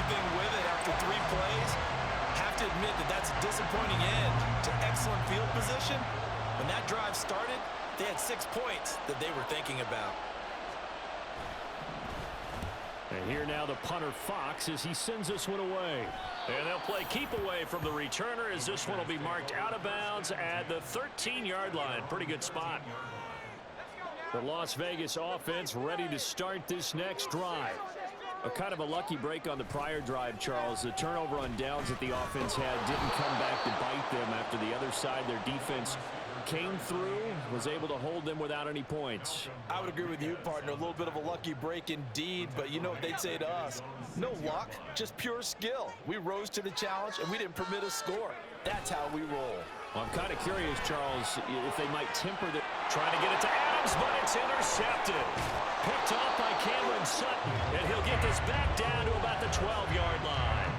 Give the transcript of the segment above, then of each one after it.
everything with it after 3 plays. Have to admit that that's a disappointing end to excellent field position. When that drive started, they had 6 points that they were thinking about. And here now the punter Fox as he sends this one away. And they'll play keep away from the returner as this one will be marked out of bounds at the 13-yard line. Pretty good spot. The Las Vegas offense ready to start this next drive. A kind of a lucky break on the prior drive, Charles. The turnover on downs that the offense had didn't come back to bite them after the other side. Their defense came through, was able to hold them without any points. I would agree with you, partner. A little bit of a lucky break indeed, but you know what they'd say to us. No luck, just pure skill. We rose to the challenge, and we didn't permit a score. That's how we roll. Well, I'm kind of curious, Charles, if they might temper the... Trying to get it to Adams, but it's intercepted. Picked off by Cameron Sutton, and he'll get this back down to about the 12-yard line.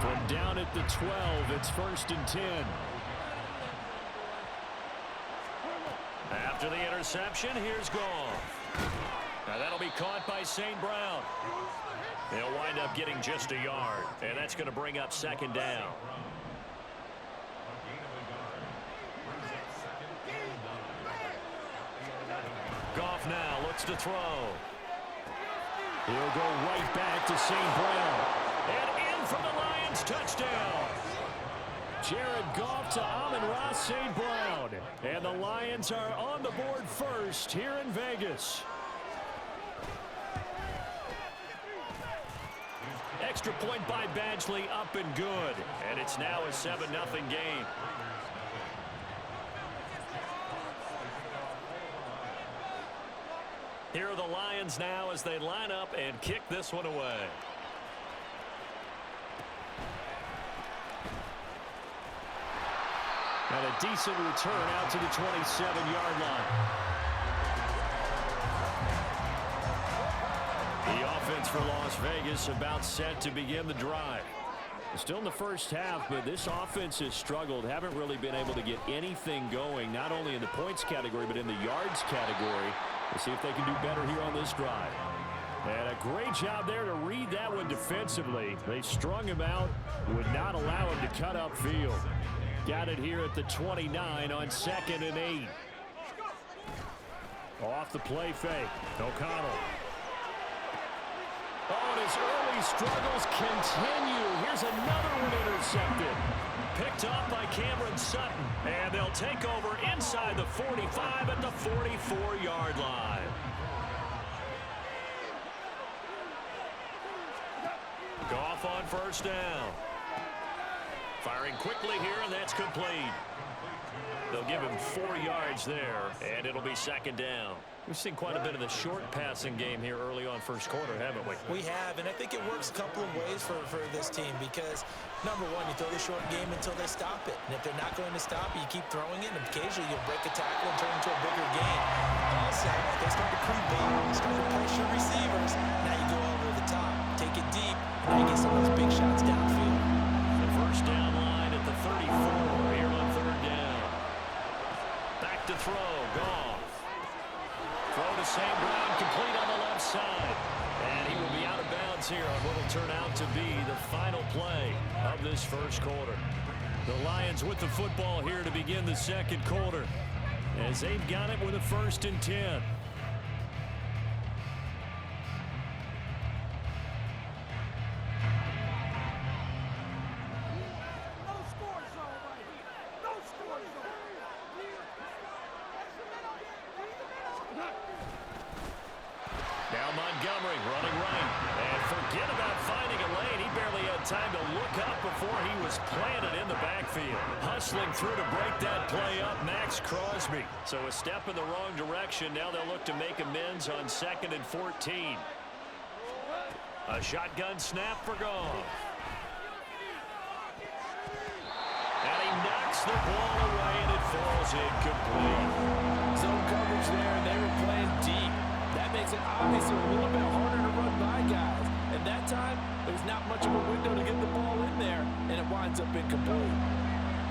From down at the 12, it's 1st and 10. After the interception, here's Goff. Now that'll be caught by St. Brown. They'll wind up getting just a yard, and that's going to bring up 2nd down. Goff now looks to throw. He'll go right back to St. Brown. And in for the Lions, touchdown. Jared Goff to Amon-Ra St. Brown. And the Lions are on the board first here in Vegas. Extra point by Badgley, up and good. And it's now a 7-0 game. Here are the Lions now as they line up and kick this one away. And a decent return out to the 27-yard line. The offense for Las Vegas about set to begin the drive. Still in the first half, but this offense has struggled. Haven't really been able to get anything going, not only in the points category, but in the yards category. We'll see if they can do better here on this drive. And a great job there to read that one defensively. They strung him out, would not allow him to cut upfield. Got it here at the 29 on 2nd and 8. Off the play fake. O'Connell. Oh, and his early struggles continue. Here's another one intercepted. Picked off by Cameron Sutton. And they'll take over inside the 45 at the 44-yard line. Goff on 1st down. Firing quickly here, and that's complete. They'll give him 4 yards there, and it'll be 2nd down. We've seen quite a bit of the short passing game here early on first quarter, haven't we? We have, and I think it works a couple of ways for this team because, number one, you throw the short game until they stop it. And if they're not going to stop it, you keep throwing it, and occasionally you'll break a tackle and turn into a bigger game. Also, they start to creep in, start to pressure receivers. Now you go over the top, take it deep, and now you get some of those big shots downfield. The 1st down line at the 34 here on 3rd down. Back to throw, Goff. Throw to St. Brown, complete on the left side. And he will be out of bounds here on what will turn out to be the final play of this first quarter. The Lions with the football here to begin the 2nd quarter as they've got it with a 1st and 10. Now Montgomery running right. And forget about finding a lane. He barely had time to look up before he was planted in the backfield. Hustling through to break that play up, Max Crosby. So a step in the wrong direction. Now they'll look to make amends on 2nd and 14. A shotgun snap for Goff. And he knocks the ball away, and it falls incomplete. Zone coverage there, and they were playing deep. That makes it obviously a little bit harder to run by guys. And that time, there's not much of a window to get the ball in there, and it winds up incomplete.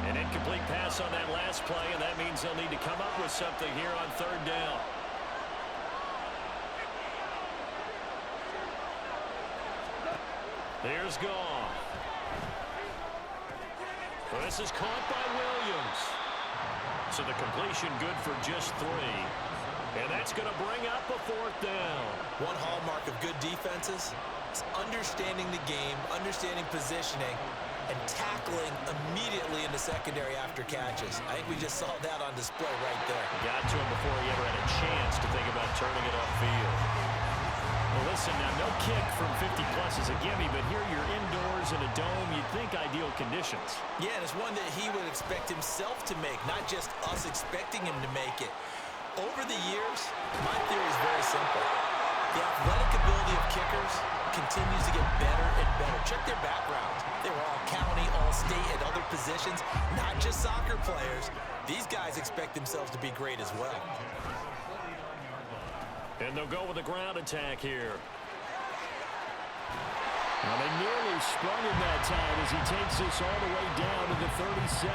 An incomplete pass on that last play, and that means they'll need to come up with something here on 3rd down. Here's Goff. This is caught by Williams. So the completion good for just 3. And that's going to bring up a 4th down. One hallmark of good defenses is understanding the game, understanding positioning, and tackling immediately in the secondary after catches. I think we just saw that on display right there. Got to him before he ever had a chance to think about turning it upfield. Well, listen, now no kick from 50-plus is a gimme, but here you're indoors in a dome. You'd think ideal conditions. Yeah, and it's one that he would expect himself to make, not just us expecting him to make it. Over the years, my theory is very simple. The athletic ability of kickers continues to get better and better. Check their background. They were all county, all state, at other positions, not just soccer players. These guys expect themselves to be great as well. And they'll go with a ground attack here. Now they nearly sprung him that time as he takes this all the way down to the 37.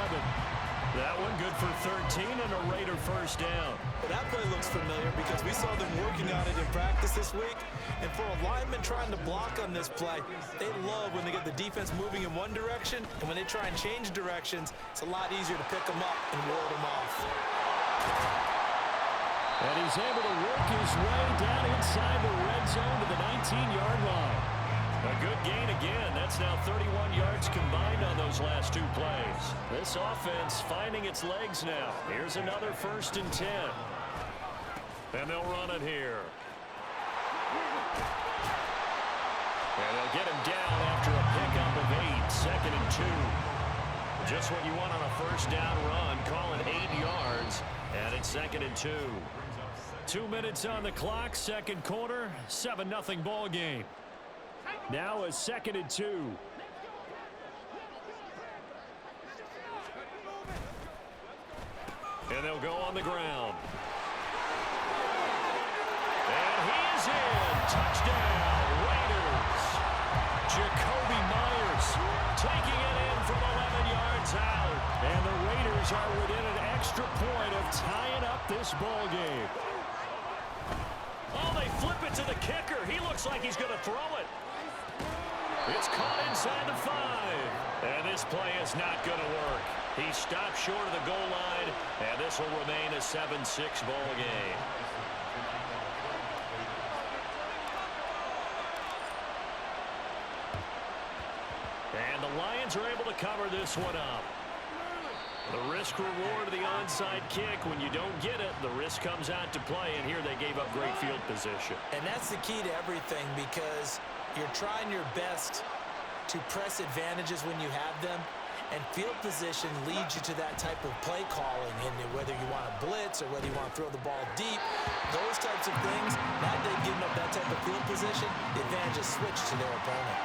That one good for 13 and a Raider first down. Well, that play looks familiar because we saw them working on it in practice this week. And for a lineman trying to block on this play, they love when they get the defense moving in one direction. And when they try and change directions, it's a lot easier to pick them up and ward them off. And he's able to work his way down inside the red zone to the 19-yard line. A good gain again. That's now 31 yards combined on those last 2 plays. This offense finding its legs now. Here's another 1st and 10. And they'll run it here. And they'll get him down after a pickup of 8. 2nd and 2. Just what you want on a first down run. Call it 8 yards. And it's 2nd and 2. 2 minutes on the clock. 2nd quarter. 7-0 ball game. Now a 2nd and 2. And they'll go on the ground. And he is in. Touchdown, Raiders. Jakobi Meyers taking it in from 11 yards out. And the Raiders are within an extra point of tying up this ball game. Oh, they flip it to the kicker. He looks like he's going to throw it. It's caught inside the 5. And this play is not going to work. He stopped short of the goal line, and this will remain a 7-6 ball game. And the Lions are able to cover this one up. The risk-reward of the onside kick. When you don't get it, the risk comes out to play, and here they gave up great field position. And that's the key to everything because you're trying your best to press advantages when you have them, and field position leads you to that type of play calling, and whether you want to blitz or whether you want to throw the ball deep, those types of things, now that they've given up that type of field position, the advantage is switched to their opponent.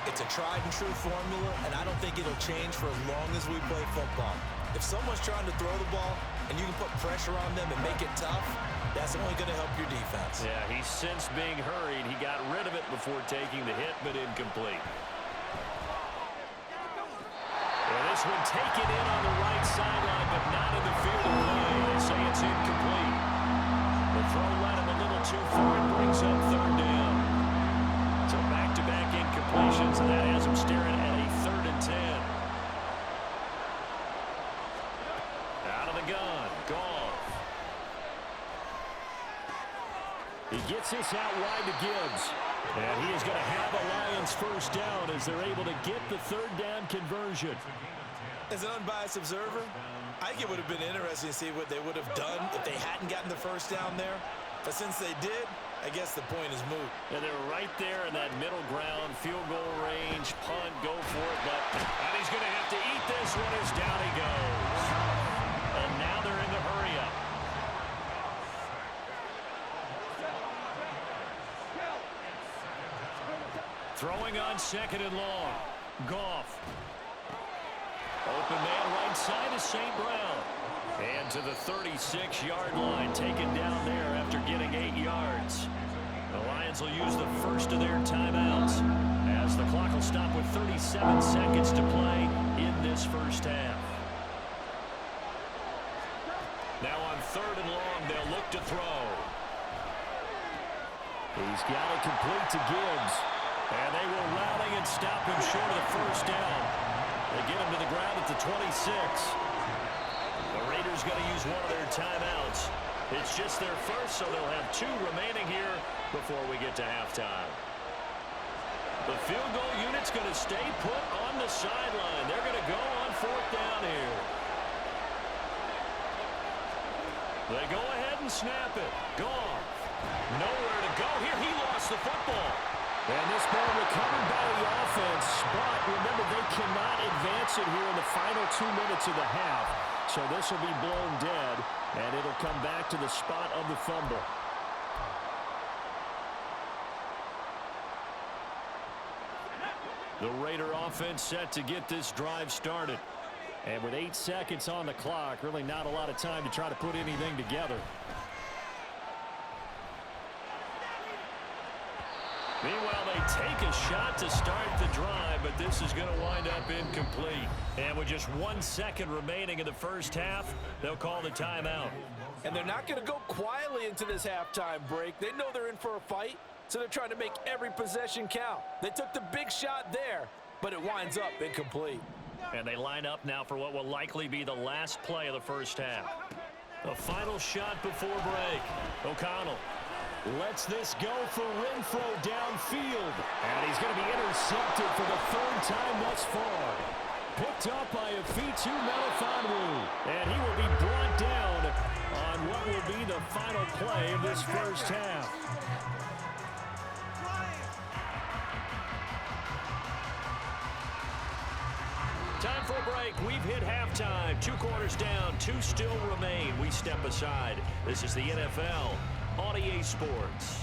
It's a tried-and-true formula, and I don't think it'll change for as long as we play football. If someone's trying to throw the ball and you can put pressure on them and make it tough, that's only going to help your defense. Yeah, he's since being hurried. He got rid of it before taking the hit, but incomplete. Well, this one taken in on the right sideline, but not in the field of play. They say it's incomplete. The throw led him a little too far and brings up 3rd down. So back-to-back incompletions, and that has him staring at a 3rd and 10. Out of the gun, Goff. He gets this out wide to Gibbs. And he is going to have a Lions first down as they're able to get the 3rd down conversion. As an unbiased observer, I think it would have been interesting to see what they would have done if they hadn't gotten the first down there. But since they did, I guess the point is moot. And they're right there in that middle ground, field goal range, punt, go for it. And he's going to have to eat this one as down he goes. And now they're in the hurry-up. Throwing on 2nd and long. Goff. Open man right side is St. Brown. And to the 36-yard line, taken down there after getting 8 yards. The Lions will use the first of their timeouts as the clock will stop with 37 seconds to play in this first half. Now on 3rd and long, they'll look to throw. He's got it complete to Gibbs. And they will rally and stop him short of the first down. They get him to the ground at the 26. The Raiders going to use one of their timeouts. It's just their first, so they'll have 2 remaining here before we get to halftime. The field goal unit's going to stay put on the sideline. They're going to go on 4th down here. They go ahead and snap it. Goff. Nowhere to go here. He lost the football. And this ball recovered by the offense, but remember, they cannot advance it here in the final 2 minutes of the half. So this will be blown dead, and it'll come back to the spot of the fumble. The Raider offense set to get this drive started. And with 8 seconds on the clock, really not a lot of time to try to put anything together. Meanwhile, they take a shot to start the drive, but this is going to wind up incomplete. And with just 1 second remaining in the first half, they'll call the timeout. And they're not going to go quietly into this halftime break. They know they're in for a fight, so they're trying to make every possession count. They took the big shot there, but it winds up incomplete. And they line up now for what will likely be the last play of the first half. The final shot before break. O'Connell lets this go for Renfro downfield. And he's going to be intercepted for the 3rd time thus far. Picked up by Afitu Melifonwu. And he will be brought down on what will be the final play of this first half. Time for a break. We've hit halftime. 2 quarters down. 2 still remain. We step aside. This is the NFL on EA Sports.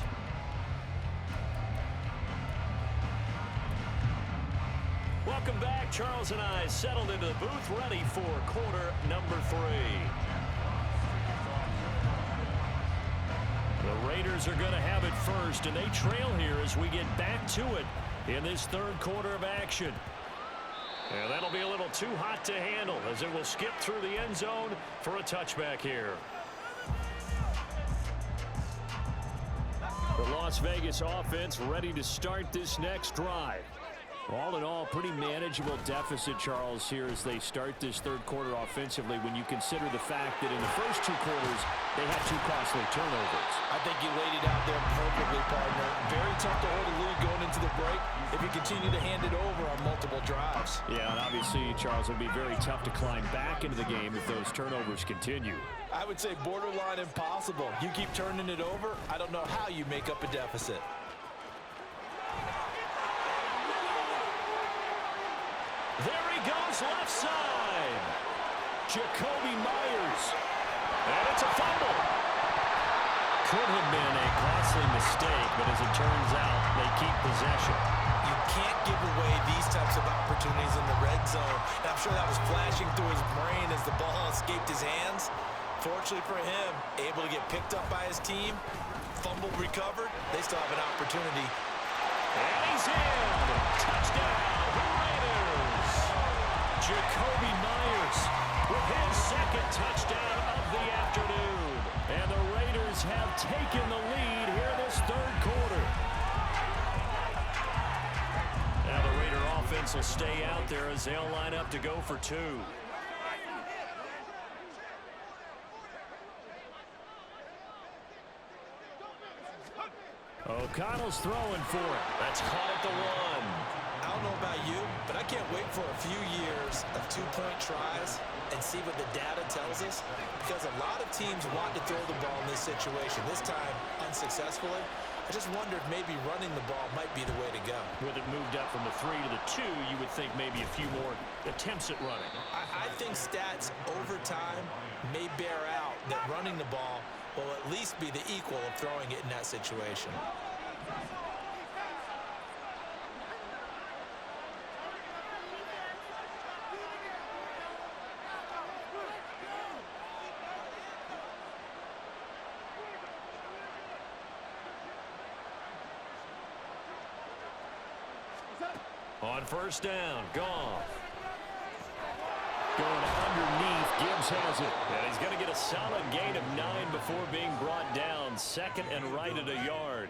Welcome back. Charles and I settled into the booth, ready for quarter number 3. The Raiders are going to have it first, and they trail here as we get back to it in this 3rd quarter of action. And that'll be a little too hot to handle as it will skip through the end zone for a touchback here. The Las Vegas offense ready to start this next drive. All in all, pretty manageable deficit, Charles, here as they start this 3rd quarter offensively when you consider the fact that in the first 2 quarters, they had 2 costly turnovers. I think you laid it out there perfectly, partner. Very tough to hold a lead going into the break if you continue to hand it over on multiple drives. Yeah, and obviously, Charles, it would be very tough to climb back into the game if those turnovers continue. I would say borderline impossible. You keep turning it over, I don't know how you make up a deficit. There he goes, left side. Jakobi Meyers. And it's a fumble. Could have been a costly mistake, but as it turns out, they keep possession. You can't give away these types of opportunities in the red zone. And I'm sure that was flashing through his brain as the ball escaped his hands. Fortunately for him, able to get picked up by his team, fumble recovered. They still have an opportunity. And he's in. Touchdown, Raiders. Jakobi Meyers with his 2nd touchdown of the afternoon. And the Raiders have taken the lead here in this 3rd quarter. Now the Raider offense will stay out there as they'll line up to go for 2. O'Connell's throwing for it. That's caught at the 1. I don't know about you, but I can't wait for a few years of 2-point tries and see what the data tells us, because a lot of teams want to throw the ball in this situation. This time, unsuccessfully. I just wonder if maybe running the ball might be the way to go. With it moved up from the 3 to the 2, you would think maybe a few more attempts at running. I think stats over time may bear out that running the ball will at least be the equal of throwing it in that situation. On 1st down, Goff. Going underneath, gives Mahomes has it. And he's going to get a solid gain of 9 before being brought down. Second and right at a yard.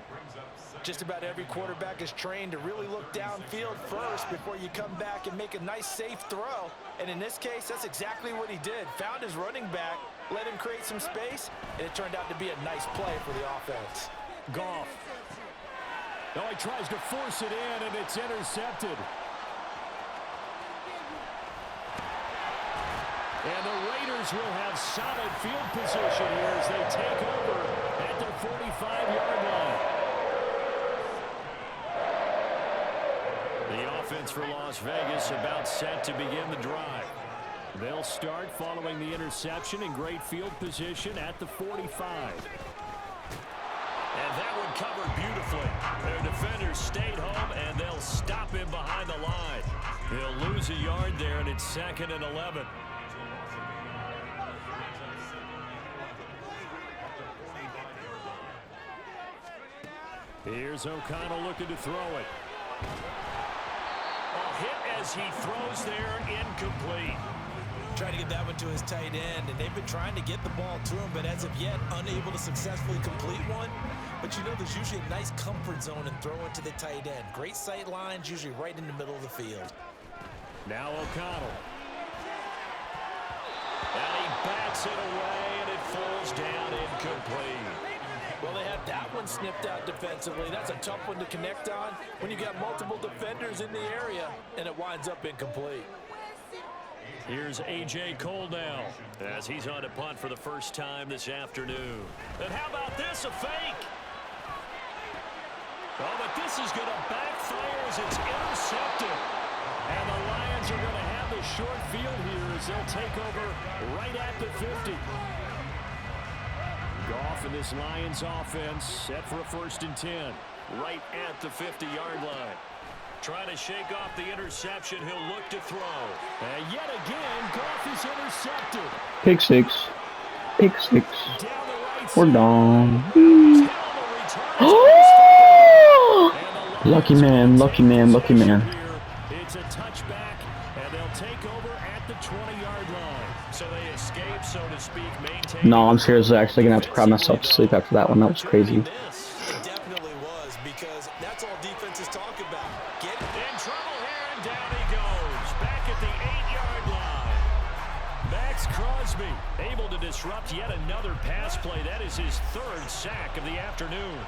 Just about every quarterback is trained to really look downfield first before you come back and make a nice, safe throw. And in this case, that's exactly what he did. Found his running back, let him create some space, and it turned out to be a nice play for the offense. Goff. Now he tries to force it in, and it's intercepted. And the Raiders will have solid field position here as they take over at the 45-yard line. The offense for Las Vegas about set to begin the drive. They'll start following the interception in great field position at the 45. And that one covered beautifully. Their defenders stayed home, and they'll stop him behind the line. They'll lose a yard there, and it's 2nd and 11. Here's O'Connell looking to throw it. A hit as he throws there, incomplete. Trying to get that one to his tight end, and they've been trying to get the ball to him, but as of yet, unable to successfully complete one. But you know there's usually a nice comfort zone in throwing to the tight end. Great sight lines, usually right in the middle of the field. Now O'Connell. And he bats it away, and it falls down incomplete. Well, they have that one snipped out defensively. That's a tough one to connect on when you got multiple defenders in the area, and it winds up incomplete. Here's A.J. Cole now as he's on a punt for the first time this afternoon. And how about this, a fake? Oh, but this is going to backfire as it's intercepted. And the Lions are going to have the short field here as they'll take over right at the 50. Goff and this Lions offense set for a 1st and 10. Right at the 50-yard line. Trying to shake off the interception. He'll look to throw. And yet again, Goff is intercepted. Pick six. Pick six. Down the right We're side. gone. Lucky man, lucky man, lucky man. It's a touchback, and they'll take over at the 20-yard line. So they escape, so to speak, maintain. No, I'm seriously actually gonna have to cry myself to sleep after that one. That was crazy. It definitely was, because that's all defenses talk about. Get in trouble here, and down he goes. Back at the 8-yard line. Max Crosby able to disrupt yet another pass play. That is his 3rd sack of the afternoon.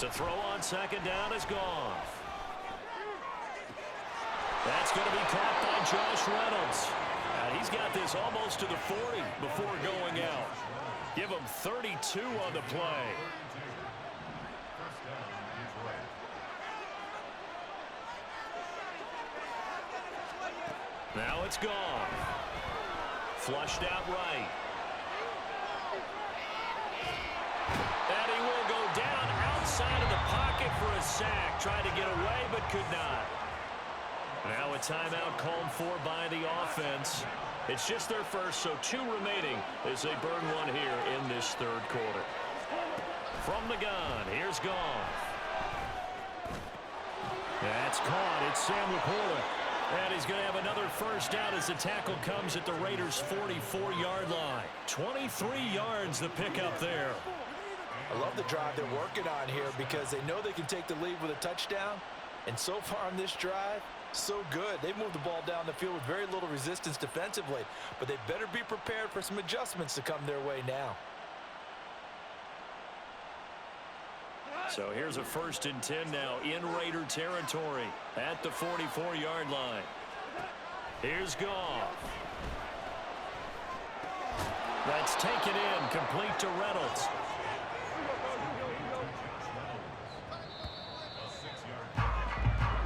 To throw on 2nd down is gone. That's going to be caught by Josh Reynolds. And he's got this almost to the 40 before going out. Give him 32 on the play. Now it's gone. Flushed out right. And he will go down outside of the pocket for a sack. Tried to get away, but could not. Now a timeout called for by the offense. It's just their first, so 2 remaining as they burn one here in this 3rd quarter. From the gun, here's Goff. That's caught. It's Sam LaPorta. And he's going to have another first down as the tackle comes at the Raiders' 44-yard line. 23 yards the pickup there. I love the drive they're working on here because they know they can take the lead with a touchdown. And so far on this drive, so good. They've moved the ball down the field with very little resistance defensively. But they better be prepared for some adjustments to come their way now. So here's a 1st and 10 now in Raider territory at the 44-yard line. Here's Goff. That's taken in, complete to Reynolds.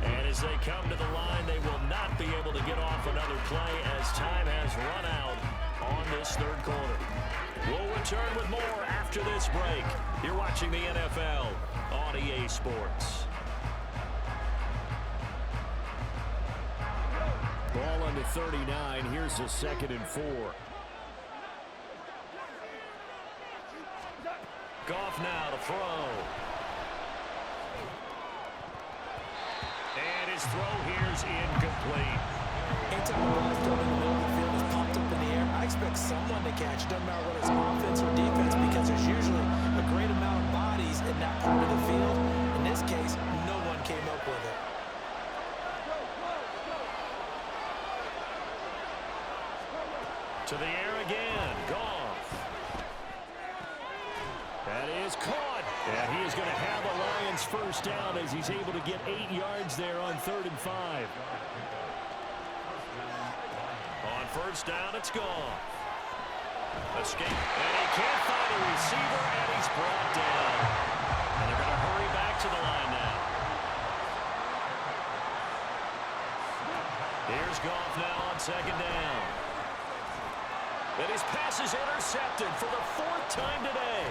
And as they come to the line, they will not be able to get off another play as time has run out on this 3rd quarter. We'll return with more after this break. You're watching the NFL on EA Sports. Ball on the 39. Here's a 2nd and 4. now to throw. And his throw here's incomplete. Anytime the ball's thrown in the middle of the field is popped up in the air, I expect someone to catch. Doesn't matter whether it's offense or defense, because there's usually a great amount of bodies in that part of the field. In this case, no one came up with it. To the air again. Goff. That is caught. And he is going to have a Lions first down as he's able to get 8 yards there on 3rd and 5. On first down, it's Goff. Escape. And he can't find a receiver, and he's brought down. And they're going to hurry back to the line now. Here's Goff now on 2nd down. And his pass is intercepted for the 4th time today.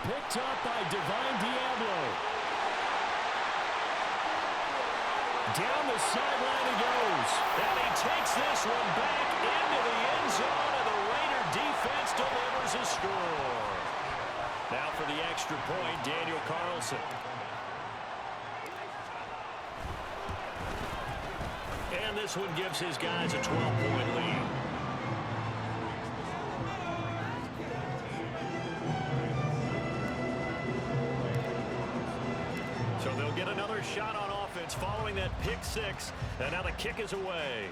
Picked up by Divine Diablo. Down the sideline he goes. And he takes this one back into the end zone, and the Raider defense delivers a score. Now for the extra point, Daniel Carlson. And this one gives his guys a 12-point lead. So they'll get another shot on offense following that pick six, and now the kick is away.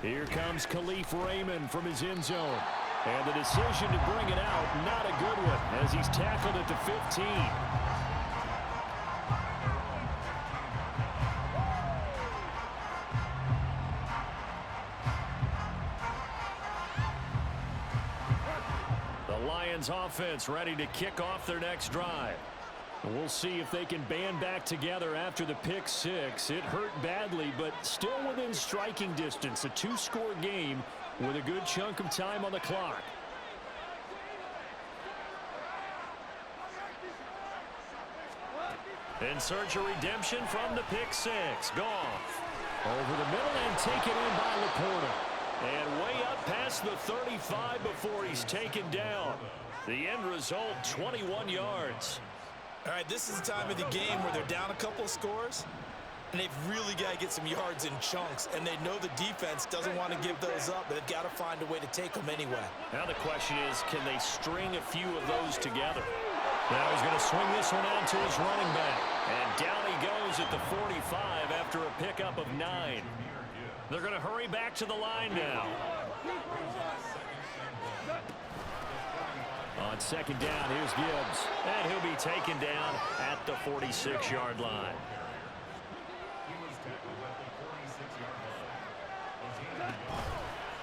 Here comes Khalif Raymond from his end zone. And the decision to bring it out, not a good one, as he's tackled at the 15. The Lions offense ready to kick off their next drive. We'll see if they can band back together after the pick six. It hurt badly, but still within striking distance. A 2-score game with a good chunk of time on the clock. In search of redemption from the pick six. Goff. Over the middle and taken in by Laporta. And way up past the 35 before he's taken down. The end result, 21 yards. All right, this is the time of the game where they're down a couple of scores, and they've really got to get some yards in chunks, and they know the defense doesn't want to give those up, but they've got to find a way to take them anyway. Now the question is, can they string a few of those together? Now he's going to swing this one out to his running back. And down he goes at the 45 after a pickup of 9. They're going to hurry back to the line now. On 2nd down, here's Gibbs. And he'll be taken down at the 46-yard line.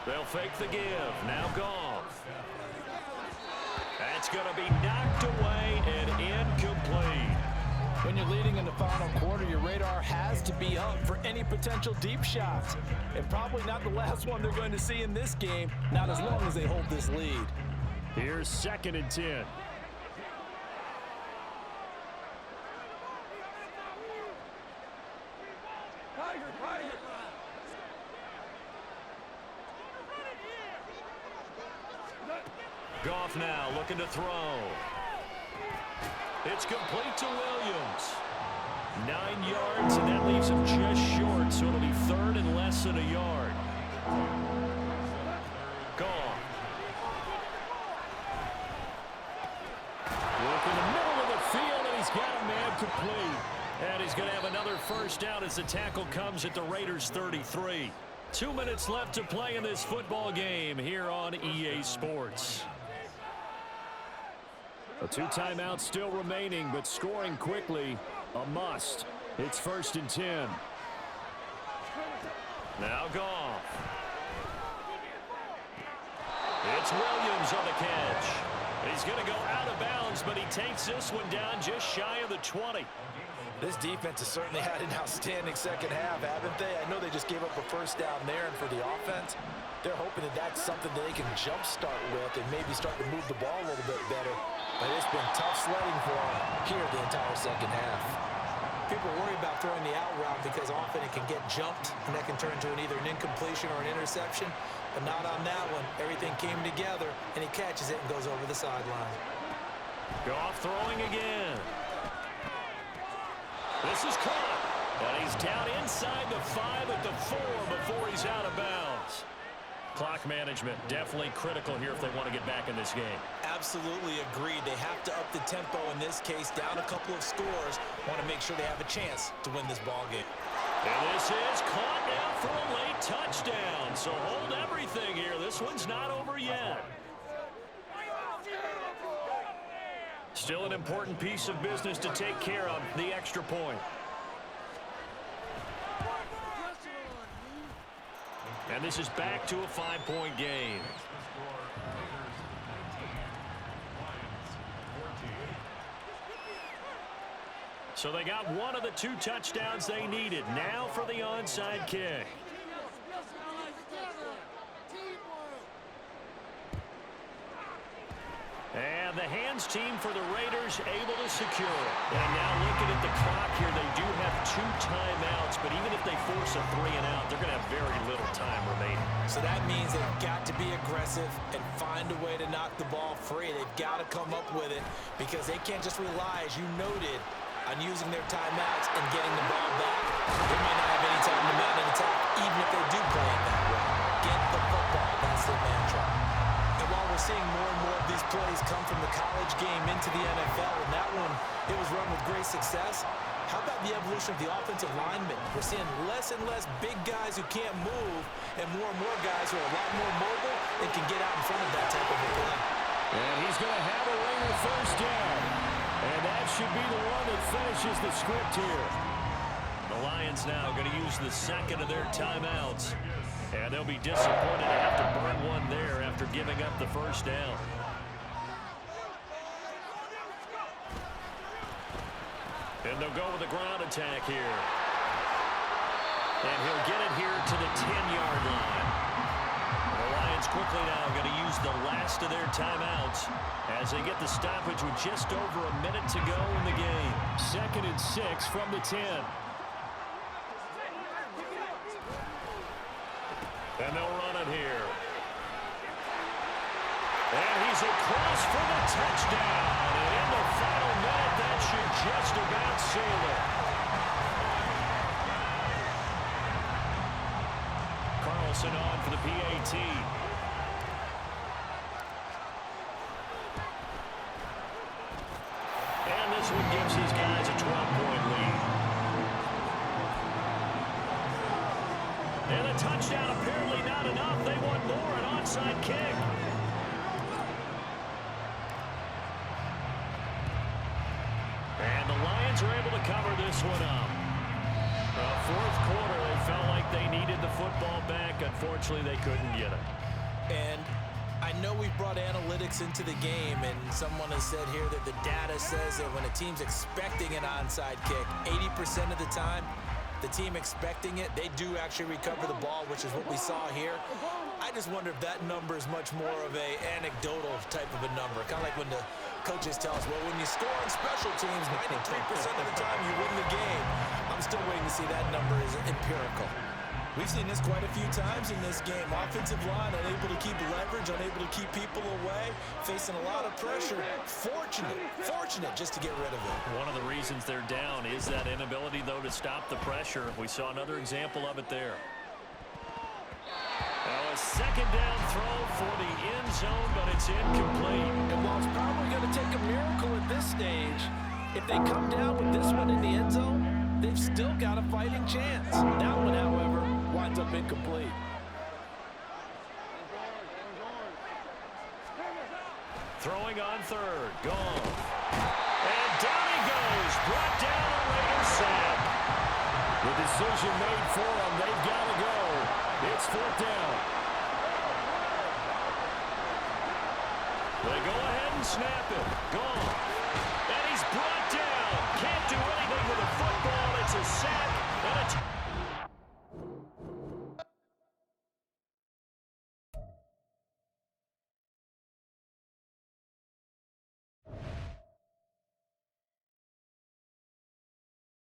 They'll fake the give. Now Goff. That's going to be knocked away and incomplete. When you're leading in the final quarter, your radar has to be up for any potential deep shots. And probably not the last one they're going to see in this game, not as long as they hold this lead. Here's 2nd and 10. Goff now looking to throw. It's complete to Williams. 9 yards, and that leaves him just short, so it'll be 3rd and less than a yard. Goff. Work in the middle of the field, and he's got a man complete. And he's going to have another first down as the tackle comes at the Raiders' 33. 2 minutes left to play in this football game here on EA Sports. 2 timeouts still remaining, but scoring quickly, a must. It's 1st and 10. Now Goff. It's Williams on the catch. He's going to go out of bounds, but he takes this one down just shy of the 20. This defense has certainly had an outstanding second half, haven't they? I know they just gave up a first down there, and for the offense, they're hoping that that's something that they can jumpstart with and maybe start to move the ball a little bit better. But it's been tough sledding for them here the entire second half. 50 people worry about throwing the out route because often it can get jumped, and that can turn into either an incompletion or an interception. But not on that one. Everything came together, and he catches it and goes over the sideline. Goff throwing again. This is caught. And he's down inside the 5 at the 4 before he's out of bounds. Clock management definitely critical here if they want to get back in this game. Absolutely agreed. They have to up the tempo in this case, down a couple of scores. Want to make sure they have a chance to win this ball game. And this is caught now for a late touchdown. So hold everything here. This one's not over yet. Still an important piece of business to take care of, the extra point. And this is back to a 5-point game. So they got one of the 2 touchdowns they needed. Now for the onside kick. And the hands team for the Raiders able to secure it. And now looking at the clock here, they do have 2 timeouts, but even if they force a 3 and out, they're going to have very little time remaining. So that means they've got to be aggressive and find a way to knock the ball free. They've got to come up with it because they can't just rely, as you noted, on using their timeouts and getting the ball back. They may not have any time to mount an attack, even if they do play it that way. Get the football. That's their mantra. And while we're seeing more and more of these plays come from the college game into the NFL, and that one, it was run with great success, how about the evolution of the offensive linemen? We're seeing less and less big guys who can't move and more guys who are a lot more mobile and can get out in front of that type of a play. And he's going to have a ringer first down. And that should be the one that finishes the script here. The Lions now going to use the second of their timeouts. And they'll be disappointed to have to burn one there after giving up the first down. And they'll go with a ground attack here. And he'll get it here to the 10-yard line. The Lions quickly now going to use the last of their timeouts as they get the stoppage with just over a minute to go in the game. 2nd and 6 from the 10. And they'll run it here. And he's across for the touchdown. And in the final minute, that should just about seal it. Carlson on for the PAT. And this one gives his guys a 12-point lead. And a touchdown apparently not enough. They want more, an onside kick. And the Lions are able to cover this one up. Fourth quarter, they felt like they needed the football back. Unfortunately, they couldn't get it. And I know we've brought analytics into the game, and someone has said here that the data says that when a team's expecting an onside kick, 80% of the time, the team expecting it, they do actually recover the ball, which is what we saw here. I just wonder if that number is much more of a anecdotal type of a number. Kind of like when the coaches tell us, well, when you score on special teams, 93% of the time you win the game. I'm still waiting to see that number is empirical. We've seen this quite a few times in this game. Offensive line unable to keep leverage, unable to keep people away, facing a lot of pressure. Fortunate just to get rid of it. One of the reasons they're down is that inability, though, to stop the pressure. We saw another example of it there. Now a second down throw for the end zone, but it's incomplete. And while it's probably going to take a miracle at this stage, if they come down with this one in the end zone, they've still got a fighting chance. That one, however, winds up incomplete. Throwing on third. Gone. And down he goes. Brought down a Raiders sack. The decision made for them. They've got to go. It's 4th down. They go ahead and snap it. Gone. And he's brought down. Can't do anything with the football. It's a sack.